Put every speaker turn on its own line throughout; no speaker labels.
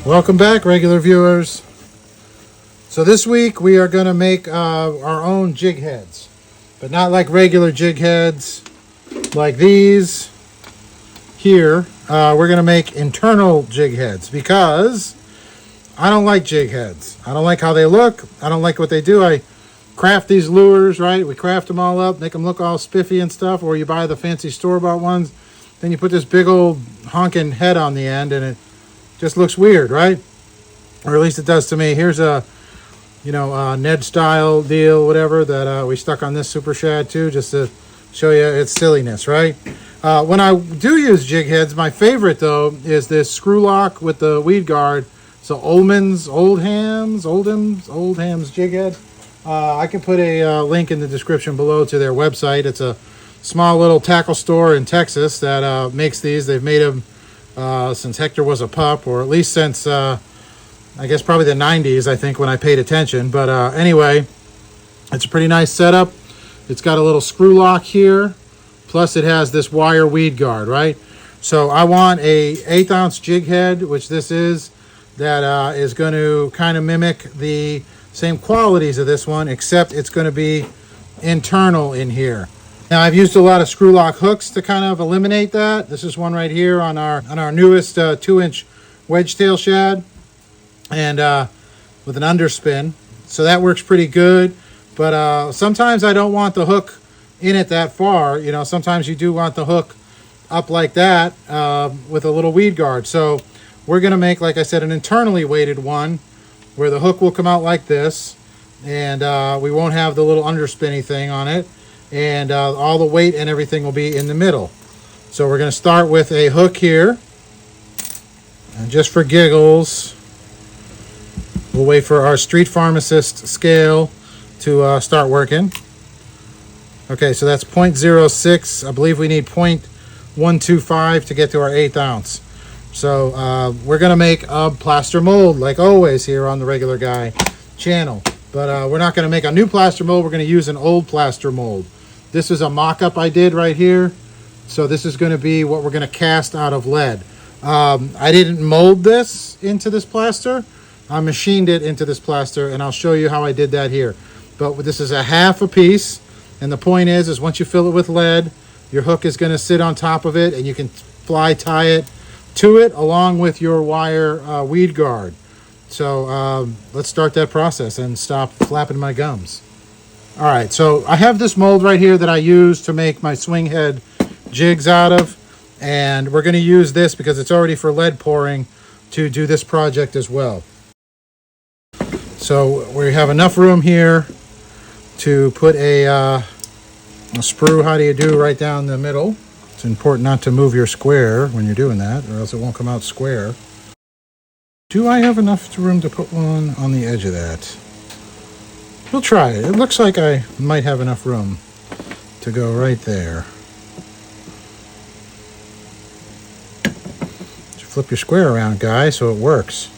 Welcome back, regular viewers. So this week we are going to make our own jig heads, but not like regular jig heads like these here. We're going to make internal jig heads because I don't like jig heads. I don't like how they look. I don't like what they do. I craft these lures, right? We craft them all up, make them look all spiffy and stuff, or you buy the fancy store-bought ones. Then you put this big old honking head on the end and it just looks weird, right? Or at least it does to me. Here's a, Ned style deal, whatever, that we stuck on this Super Shad too, just to show you its silliness, right? When I do use jig heads, my favorite though is this screw lock with the weed guard. So Oldham's jig head. I can put a link in the description below to their website. It's a small little tackle store in Texas that makes these. They've made them since Hector was a pup, or at least since I guess probably the 90s, I think, when I paid attention. But anyway, it's a pretty nice setup. It's got a little screw lock here, plus it has this wire weed guard, right? So I want a 1/8 ounce jig head, which this is, that is going to kind of mimic the same qualities of this one, except it's going to be internal in here. Now I've used a lot of screw lock hooks to kind of eliminate that. This is one right here on our newest 2-inch wedge tail shad, and with an underspin, so that works pretty good. But sometimes I don't want the hook in it that far. Sometimes you do want the hook up like that with a little weed guard. So we're going to make, like I said, an internally weighted one where the hook will come out like this, and we won't have the little underspinny thing on it, and all the weight and everything will be in the middle. So we're going to start with a hook here, and just for giggles, we'll wait for our Street Pharmacist scale to start working. Okay, so that's 0.06. I believe we need 0.125 to get to our 1/8 ounce. So we're going to make a plaster mold, like always here on the Regular Guy channel. But we're not going to make a new plaster mold. We're going to use an old plaster mold. This is a mock-up I did right here. So this is going to be what we're going to cast out of lead. I didn't mold this into this plaster. I machined it into this plaster, and I'll show you how I did that here. But this is a half a piece, and the point is once you fill it with lead, your hook is going to sit on top of it, and you can fly tie it to it along with your wire weed guard. So let's start that process and stop flapping my gums. All right, so I have this mold right here that I use to make my swing head jigs out of, and we're going to use this because it's already for lead pouring to do this project as well. So we have enough room here to put a sprue, how do you do, right down the middle. It's important not to move your square when you're doing that, or else it won't come out square. Do I have enough room to put one on the edge of that? We'll try it. It looks like I might have enough room to go right there. Just flip your square around, guys, so it works.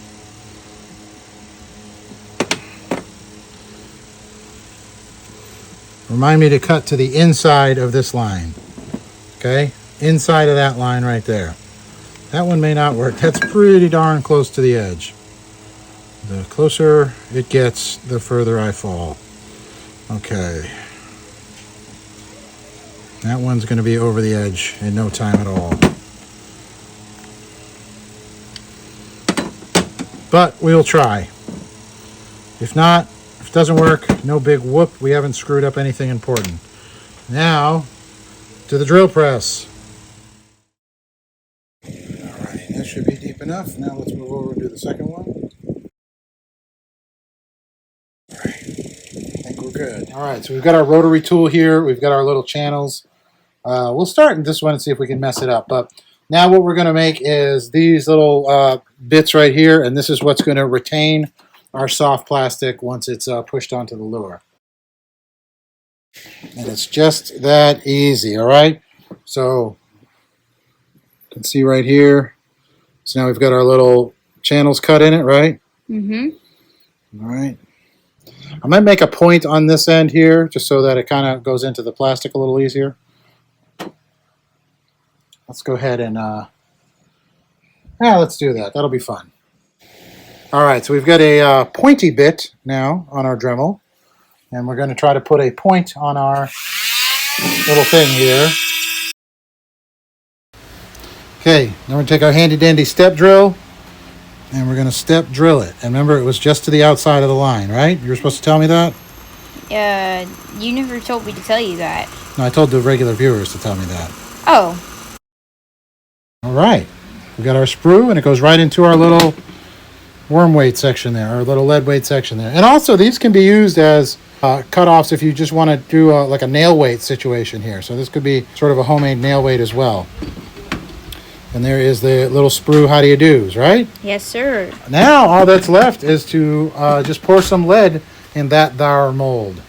Remind me to cut to the inside of this line. Okay? Inside of that line right there. That one may not work. That's pretty darn close to the edge. The closer it gets, the further I fall. Okay. That one's going to be over the edge in no time at all. But we'll try. If not, if it doesn't work, no big whoop. We haven't screwed up anything important. Now, to the drill press. All right, that should be deep enough. Now let's move over and do the second one. All right, I think we're good. All right, so we've got our rotary tool here. We've got our little channels. We'll start in this one and see if we can mess it up. But now what we're going to make is these little bits right here, and this is what's going to retain our soft plastic once it's pushed onto the lure. And it's just that easy, all right? So you can see right here. So now we've got our little channels cut in it, right? Mm-hmm. All right. I might make a point on this end here just so that it kind of goes into the plastic a little easier. Let's go ahead and let's do that. That'll be fun. All right, so we've got a pointy bit now on our Dremel, and we're going to try to put a point on our little thing here. Okay, now we're going to take our handy dandy step drill, and we're going to step drill it. And remember, it was just to the outside of the line, right? You were supposed to tell me that?
You never told me to tell you that.
No, I told the regular viewers to tell me that.
Oh.
All right, we got our sprue, and it goes right into our little worm weight section there, our little lead weight section there. And also, these can be used as cutoffs if you just want to do like a nail weight situation here. So this could be sort of a homemade nail weight as well. And there is the little sprue how do you do's, right?
Yes, sir.
Now all that's left is to just pour some lead in that thar mold.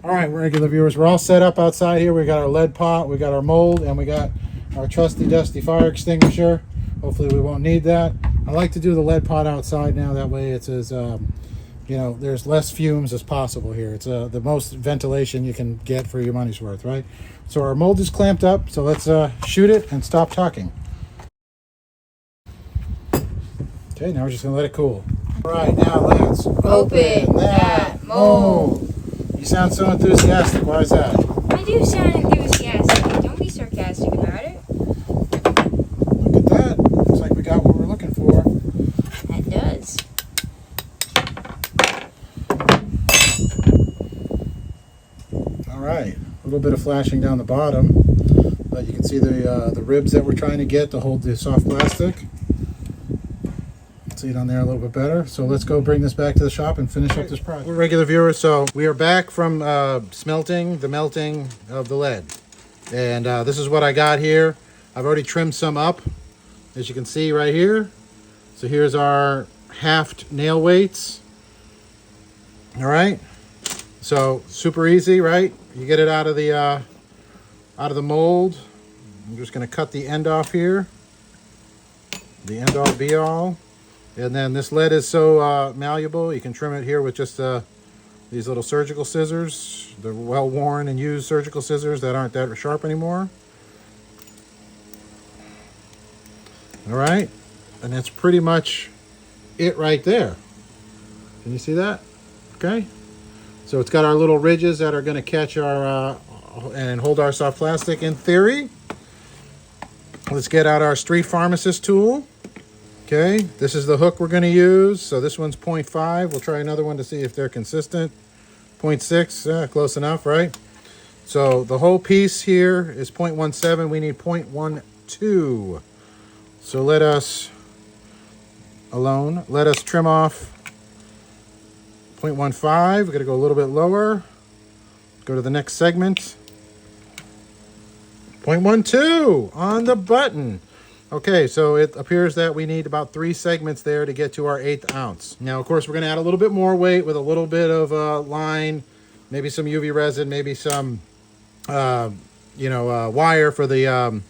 All right, regular viewers, we're all set up outside here. We got our lead pot, we got our mold, and we got our trusty dusty fire extinguisher. Hopefully we won't need that. I like to do the lead pot outside now. That way it's as, there's less fumes as possible here. It's the most ventilation you can get for your money's worth, right? So our mold is clamped up, so let's shoot it and stop talking. Okay, now we're just gonna let it cool. All right, now let's open that mold. You sound so enthusiastic. Why is that?
I do sound enthusiastic. Don't be sarcastic about it.
Look at that. Looks like we got what we're looking for.
That does.
All right. A little bit of flashing down the bottom, but you can see the ribs that we're trying to get to hold the soft plastic. See it on there a little bit better. So let's go bring this back to the shop and finish up this project. We're regular viewers, so we are back from smelting the melting of the lead. And this is what I got here. I've already trimmed some up, as you can see right here. So here's our haft nail weights. All right. So super easy, right? You get it out of the mold. I'm just going to cut the end off here. The end all be all. And then this lead is so malleable, you can trim it here with just these little surgical scissors. They're well-worn and used surgical scissors that aren't that sharp anymore. All right, and that's pretty much it right there. Can you see that? Okay. So it's got our little ridges that are going to catch our and hold our soft plastic in theory. Let's get out our street pharmacist tool. Okay, this is the hook we're going to use. So this one's 0.5. We'll try another one to see if they're consistent. 0.6, close enough, right? So the whole piece here is 0.17. We need 0.12. So let us trim off 0.15. We're going to go a little bit lower. Go to the next segment. 0.12 on the button. Okay, so it appears that we need about 3 segments there to get to our 1/8 ounce. Now, of course, we're going to add a little bit more weight with a little bit of line, maybe some UV resin, maybe some, wire for the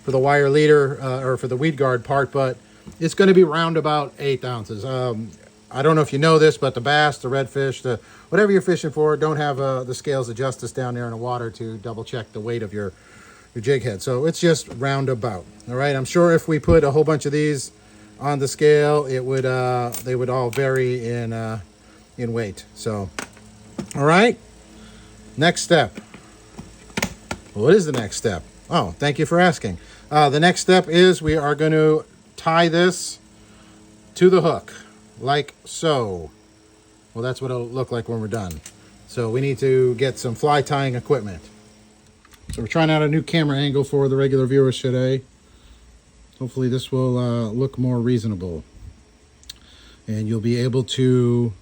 wire leader or for the weed guard part, but it's going to be round about 1/8 ounces. I don't know if you know this, but the bass, the redfish, whatever you're fishing for, don't have the scales of justice down there in the water to double check the weight of your jig head. So it's just roundabout. All right. I'm sure if we put a whole bunch of these on the scale, it would they would all vary in weight. So, all right. Next step. What is the next step? Oh, thank you for asking. The next step is we are going to tie this to the hook like so. Well, that's what it'll look like when we're done. So we need to get some fly tying equipment. So we're trying out a new camera angle for the regular viewers today. Hopefully this will look more reasonable. And you'll be able to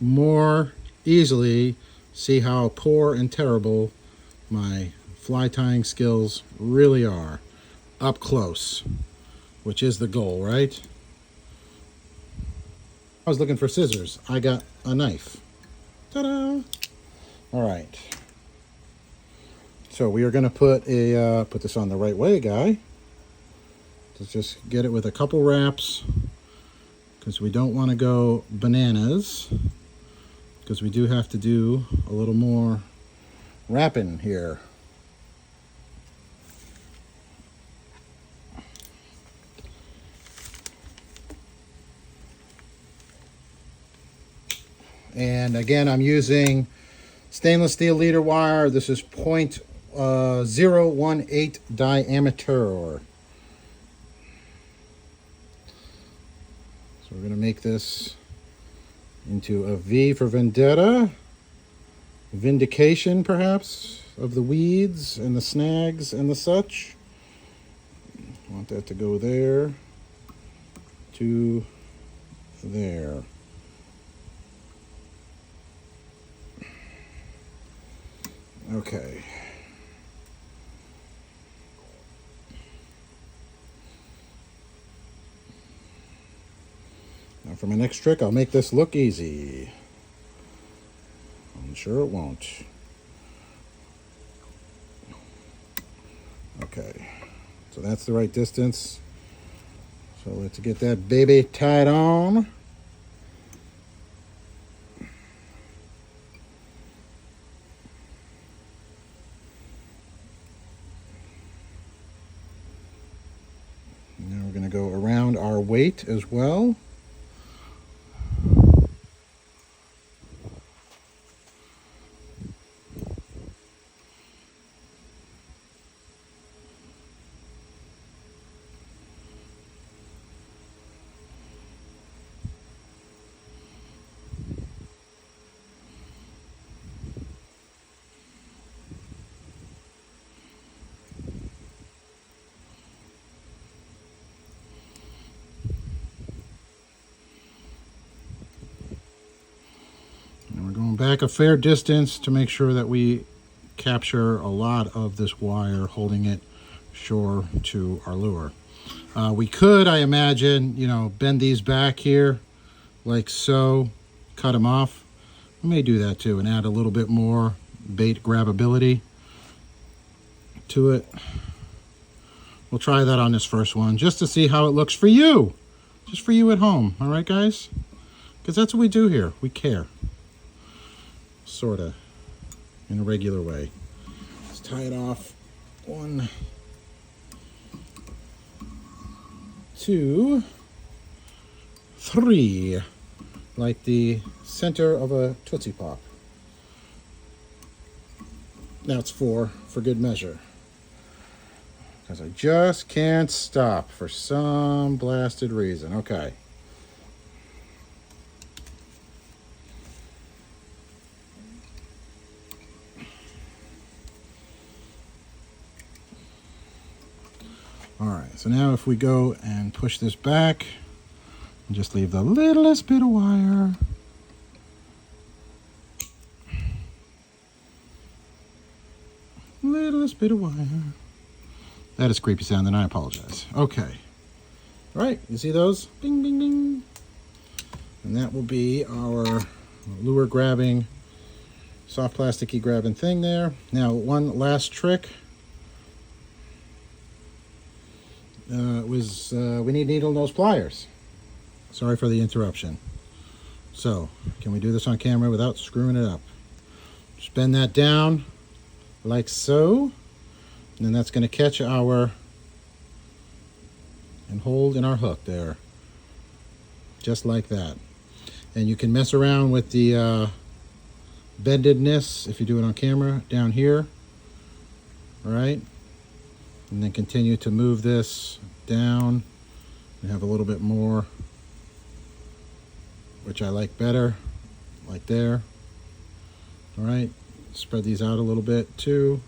more easily see how poor and terrible my fly tying skills really are. Up close, which is the goal, right? I was looking for scissors. I got a knife. Ta-da! All right. So we are going to put this on the right way, guy. Let's just get it with a couple wraps because we don't want to go bananas because we do have to do a little more wrapping here. And again, I'm using stainless steel leader wire. This is .018 diameter. So we're going to make this into a V for vendetta, vindication perhaps of the weeds and the snags and the such. Want that to go there to there. Okay. Now for my next trick, I'll make this look easy. I'm sure it won't. Okay, so that's the right distance. So let's get that baby tied on. Now we're going to go around our weight as well. Back a fair distance to make sure that we capture a lot of this wire, holding it shore to our lure. We could, I imagine, bend these back here like so, cut them off. We may do that too and add a little bit more bait grabbability to it. We'll try that on this first one just to see how it looks for you, just for you at home. All right, guys? Because that's what we do here. We care. Sort of, in a regular way. Let's tie it off. 1, 2, 3, like the center of a Tootsie Pop. Now it's 4 for good measure. Because I just can't stop for some blasted reason. Okay. All right, so now if we go and push this back and just leave the littlest bit of wire. Littlest bit of wire. That is creepy sound, and I apologize. Okay. All right, you see those? Ding, ding, ding. And that will be our lure grabbing, soft plasticky grabbing thing there. Now, one last trick. We need needle nose pliers. Sorry for the interruption. So, can we do this on camera without screwing it up? Just bend that down like so. And then that's going to catch and hold in our hook there. Just like that. And you can mess around with the bendedness if you do it on camera down here. All right. And then continue to move this down and have a little bit more, which I like better, like there. All right, spread these out a little bit too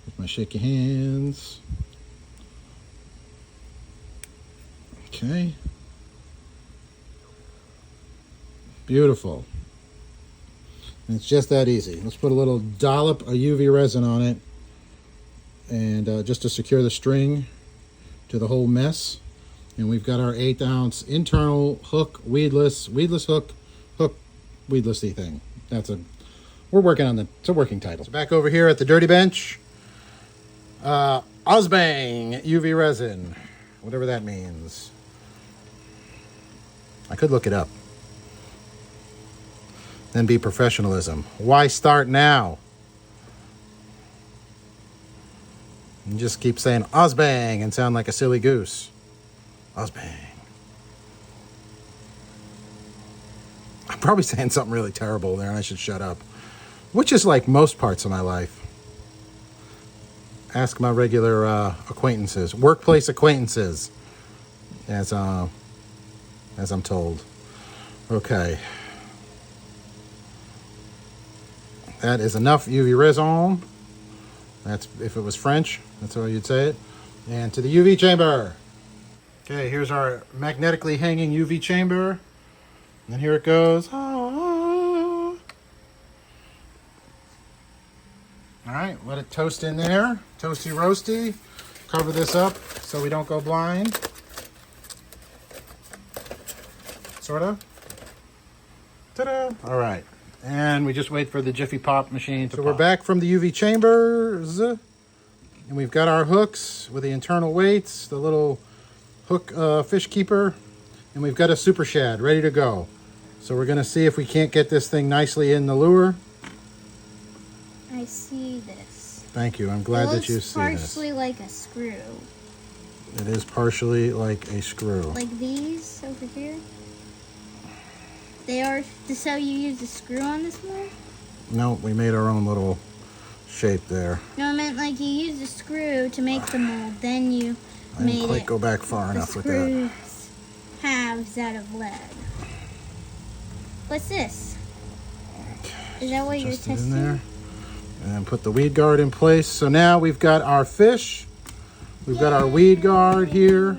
with my shaky hands. Okay, beautiful. And it's just that easy. Let's put a little dollop of UV resin on it. And just to secure the string to the whole mess. And we've got our 1/8 internal hook, weedless hook, weedlessy thing. We're working on it's a working title. So back over here at the dirty bench, Ozbang UV resin, whatever that means. I could look it up. Then be professionalism. Why start now? And just keep saying Ozbang and sound like a silly goose. Ozbang. probably saying something really terrible there and I should shut up. Which is like most parts of my life. Ask my regular acquaintances, workplace acquaintances, as I'm told. Okay. That is enough UV resin. That's if it was French, that's how you'd say it. And to the UV chamber. Okay, here's our magnetically hanging UV chamber. And here it goes. All right, let it toast in there. Toasty roasty. Cover this up so we don't go blind. Sort of. Ta-da! All right. And we just wait for the Jiffy Pop machine to pop. We're back from the UV chambers. And we've got our hooks with the internal weights, the little hook fish keeper. And we've got a super shad ready to go. So we're going to see if we can't get this thing nicely in the lure.
I see this.
Thank you. I'm glad that you see this.
It's partially like a screw.
It is partially like a screw.
Like these over here? They are, so you use a screw on this one?
No, we made our own little shape there.
No, I meant like you used a screw to make the mold, then you
I
made
didn't quite go back far enough with that.
Halves out of lead. What's this? Is that what you're
Just it
testing?
in there. And put the weed guard in place. So now we've got our fish. We've got our weed guard here.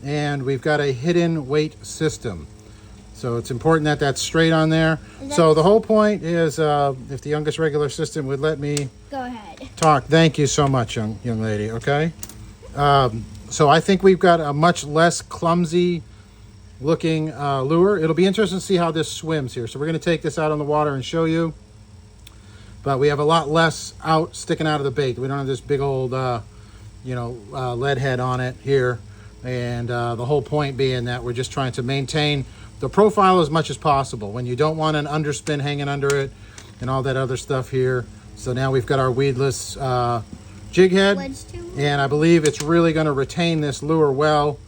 And we've got a hidden weight system. So it's important that that's straight on there. So the whole point is, if the youngest regular system would let me
go ahead
talk. Thank you so much, young lady. Okay. So I think we've got a much less clumsy looking lure. It'll be interesting to see how this swims here. So we're going to take this out on the water and show you. But we have a lot less sticking out of the bait. We don't have this big old, lead head on it here. And the whole point being that we're just trying to maintain the profile as much as possible when you don't want an underspin hanging under it and all that other stuff here. So now we've got our weedless jig head, and I believe it's really going to retain this lure well.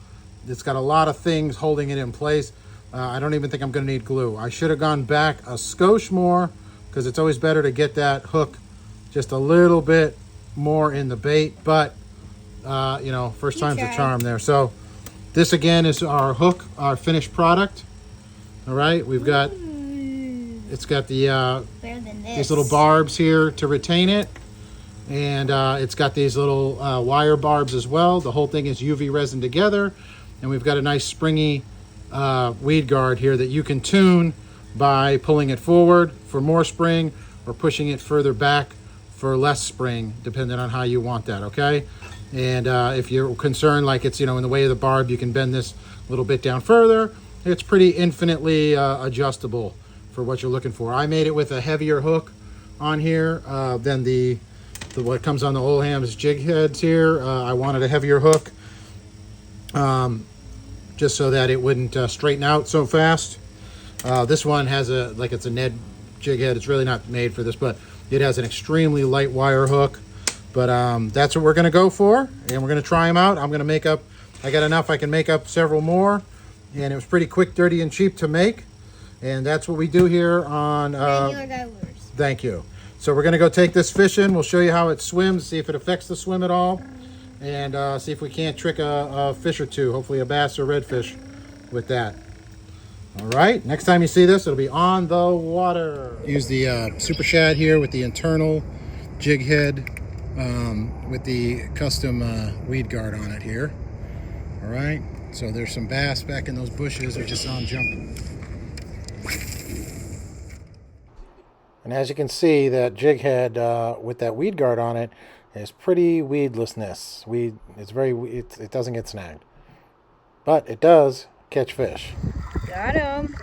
It's got a lot of things holding it in place. I don't even think I'm going to need glue. I should have gone back a skosh more because it's always better to get that hook just a little bit more in the bait, but first time's a charm there. So this again is our hook, our finished product. All right, we've got, it's got the these little barbs here to retain it, and it's got these little wire barbs as well. The whole thing is UV resin together, and we've got a nice springy weed guard here that you can tune by pulling it forward for more spring or pushing it further back for less spring, depending on how you want that, okay? And if you're concerned like it's, in the way of the barb, you can bend this a little bit down further. It's pretty infinitely adjustable for what you're looking for. I made it with a heavier hook on here than the what comes on the Old Hams jig heads here. I wanted a heavier hook just so that it wouldn't straighten out so fast. This one has it's a Ned jig head. It's really not made for this, but it has an extremely light wire hook. But that's what we're going to go for, and we're going to try them out. I'm going to make up, I got enough I can make up several more, and it was pretty quick, dirty, and cheap to make. And that's what we do here on
regular guy lures.
Thank you. So we're going to go take this fish in. We'll show you how it swims, see if it affects the swim at all, and see if we can't trick a fish or two, hopefully a bass or redfish with that. All right, next time you see this, it'll be on the water. Use the Super Shad here with the internal jig head with the custom weed guard on it here. All right, so there's some bass back in those bushes. I just saw them jump. And as you can see, that jig head with that weed guard on it is pretty weedlessness. It doesn't get snagged, but it does catch fish.
Got him.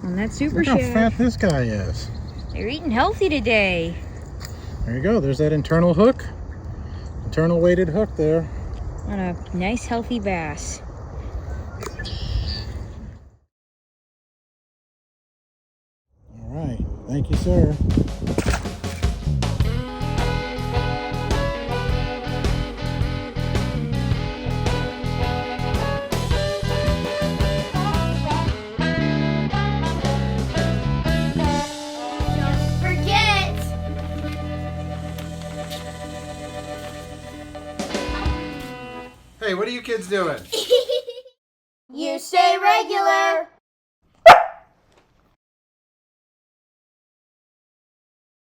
On that super
Look how
shad.
fat this guy is.
They're eating healthy today.
There you go. There's that internal hook. Internal weighted hook there.
On a nice healthy bass.
All right. Thank you, sir. Hey, what are you kids doing?